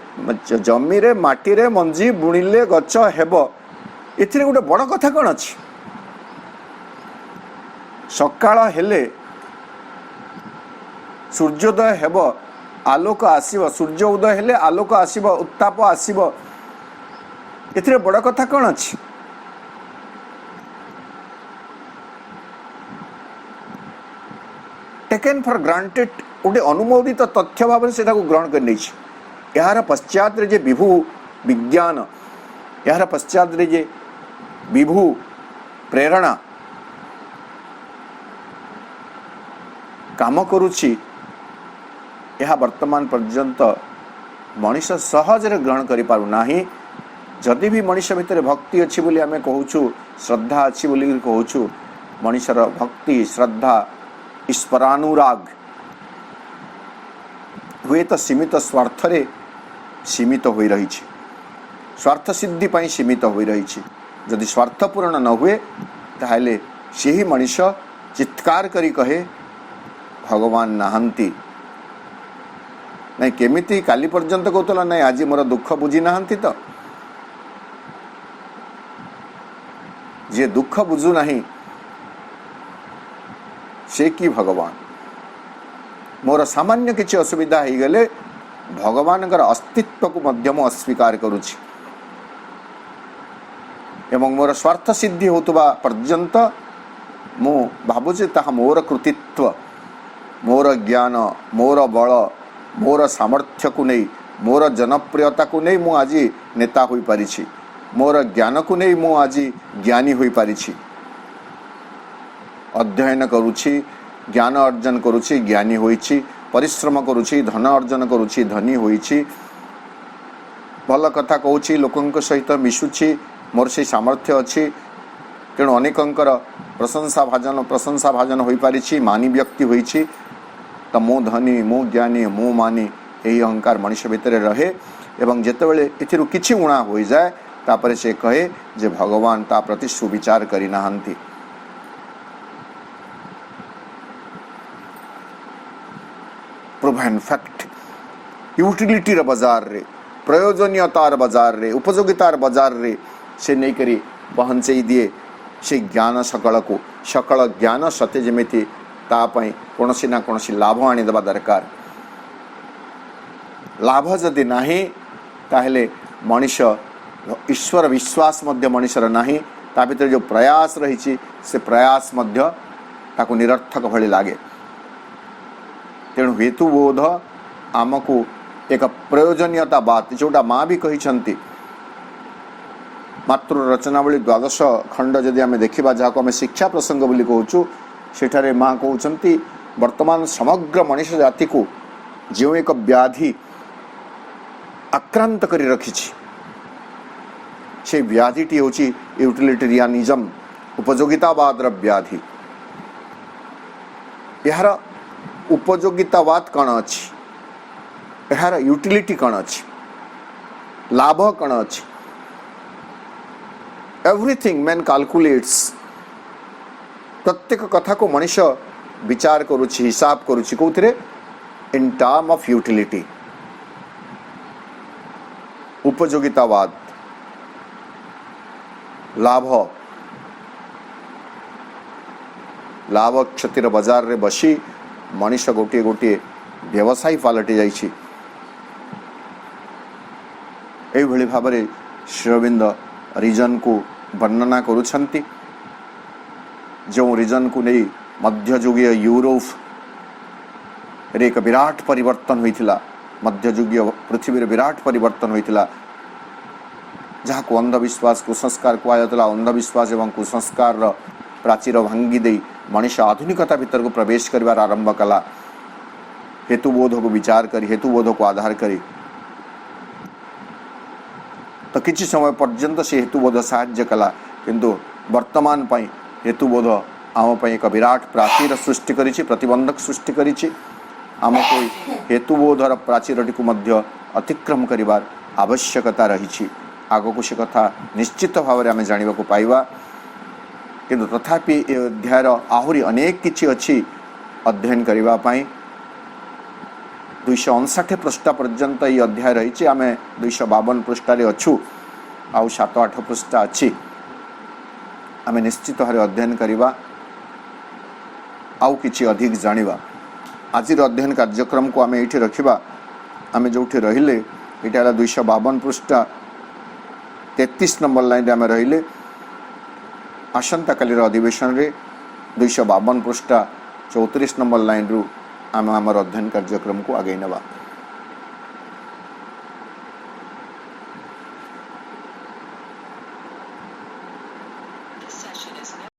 जमी रे माटी रे मंजी बुणिले गछ हेब, एथिरे गोटे बड़ कथा कौन अछि? सकाळ हेले सूर्योदय हेब, आलोक आसीब, सूर्य उदय हेले आलोक आसीब, उत्ताप आसीब, एथिरे बड़ कथा कौन अछि? टेकन फॉर ग्रांटेड गोटे अनुमोदित तथ्य भाव से ग्रहण कर नहीं। यार पश्चात जे विभु विज्ञान, यार पश्चात जे विभु प्रेरणा काम करुछि, यह वर्तमान पर्यंत मनीष सहज ग्रहण करि पारु नाही। जदि भी मनीष भितर भक्ति अच्छी बोली आमे कहूछु, श्रद्धा अच्छी बोली कहूछु, मनीषर भक्ति श्रद्धा ईश्वरानुराग हुए तो सीमित स्वार्थ रे सीमित हो रही, स्वार्थ सिद्धि पाई सीमित हो रही। जदि स्वार्थ पूर्ण न हुए ताहले सेही मनीष चित्कार करी कहे भगवान नाहंती। नहीं केमिति काली पर्यंत कहतला नहीं आज मोर दुख बुझी नाहंती, तो जे दुख बुझु नहीं से कि भगवान। मोर सामान्य किसी असुविधा हो गले भगवान अस्तित्व को मध्यम अस्वीकार करुछि एवं मोर स्वार्थ सिद्धि होतबा पर्यंत मु भाबुचे ताहा मोर कृतित्व, मोर ज्ञान, मोर बल, मोर सामर्थ्य को नहीं, मोर जनप्रियता को नहीं मु आज नेता होई पारिछि, मोर ज्ञान को नहीं मु आज ज्ञानी होई पारिछि। अध्ययन करुछि, ज्ञान अर्जन करुछि, ज्ञानी होइछि, परिश्रम करुछि, धन अर्जन करुछि, धनी होइछि, भल कथा कहूछि, लोकंक सहित मिशुछि, मोर से सामर्थ्य अच्छी, तेणु अनेकंकर प्रशंसा भाजन हो पारिछि, मानी व्यक्ति होइछि। तो मो धनी, मो ज्ञानी, मो मानी यही अहंकार मनुष्य भितर रहे एवं जेतेबेले एथिरु किछि उणा हो जाए तापरे से कहे जे भगवान ता प्रति सुविचार करि नाहंती। प्रूवन फैक्ट यूटिलिटी बाजार रे, प्रयोजनीयतार बाजार रे, उपयोगितार बाजार रे से नहीं करी पहुँचे दिए से ज्ञान सकल को, सकल ज्ञान सत्य जमिति तापाई कौनसी ना कौनसी लाभ आनीदेवा दरकार। लाभ जदि नाही ताहले मनुष ईश्वर विश्वास मध्य मनुष्यर नाही, ता भीतर जो प्रयास रही से प्रयास मध्य ताको निरर्थक भली लागे। तेणु हेतुबोध आमको एक प्रयोजनीयता बात जोटा माँ भी कही मातृ रचनावली 12 खंड जदि आम देखा जहाँ आम शिक्षा प्रसंग बोली कहूँ सेठारे माँ कहते वर्तमान समग्र मनुष्य जाति को जो एक व्याधि आक्रांत करी रखी से व्याधिटी हूँ यूटिलिटेरियानिज्म, उपयोगितावाद व्याधि। यार उपयोगितावाद कौन अच्छी, यार यूटिलिटी कौन अच्छी, लाभ कौन अच्छी, एवरीथिंग मैन कैलकुलेट्स। प्रत्येक कथा को मनुष्य विचार करुछि, हिसाब करुछि कोथिरे इन टर्म ऑफ यूटिलिटी। उपयोगितावाद लाभ लाभ क्षतिर बाजार रे बसी मनुष्य गोटे गोटे व्यवसायी पलटि जाइछि। एई भली भाबरे श्री अरविंद रिजन को वर्णना करुछंती, जो रिजन को नहीं मध्ययुगीय यूरोप रे एक विराट परिवर्तन होइथिला, मध्ययुगीय पृथ्वी रे विराट परिवर्तन होइथिला, जहाँ को अंधविश्वास कुसंस्कार कहला। अंधविश्वास एवं कुसंस्कार प्राचीर भांगी दे मनुष्य आधुनिकता भीतर को प्रवेश करिवार आरंभ कला। हेतुबोध को विचार करी, हेतुबोध को आधार करी तो किसी समय पर्यंत से हेतुबोध साहाय्य कला, किंतु वर्तमान पाई हेतुबोध आम पाई एक विराट प्राचीर सृष्टि करिछि, प्रतिबंधक सृष्टि करिछि। आमको हेतुबोधर प्राचीरटी को मध्य अतिक्रम करिवार आवश्यकता रही। आगको से कथा निश्चित भाव में आम जाना को पाइबा, किंतु तथापि ए अध्यायर आहुरी अनेक किछि अछि अध्ययन करिबा पाई। 259 पृष्ठ पर्यंत ये अध्याय रही। आम 252 पृष्ठार अच्छु, आउ 7-8 पृष्ठ अच्छी। आम निश्चित भाव अध्ययन करिबा, आउ किछि अधिक जानिबा। आज अध्ययन कार्यक्रम को आम ये रखा। आम जो रहिले यहाँ 252 पृष्ठ 33 नंबर लाइन आम रहिले। आसंता कालीर अधिवेशन रे 252 पृष्ठ 34 नंबर लाइन रु आम आमर अध्ययन कार्यक्रम को आगे नवा।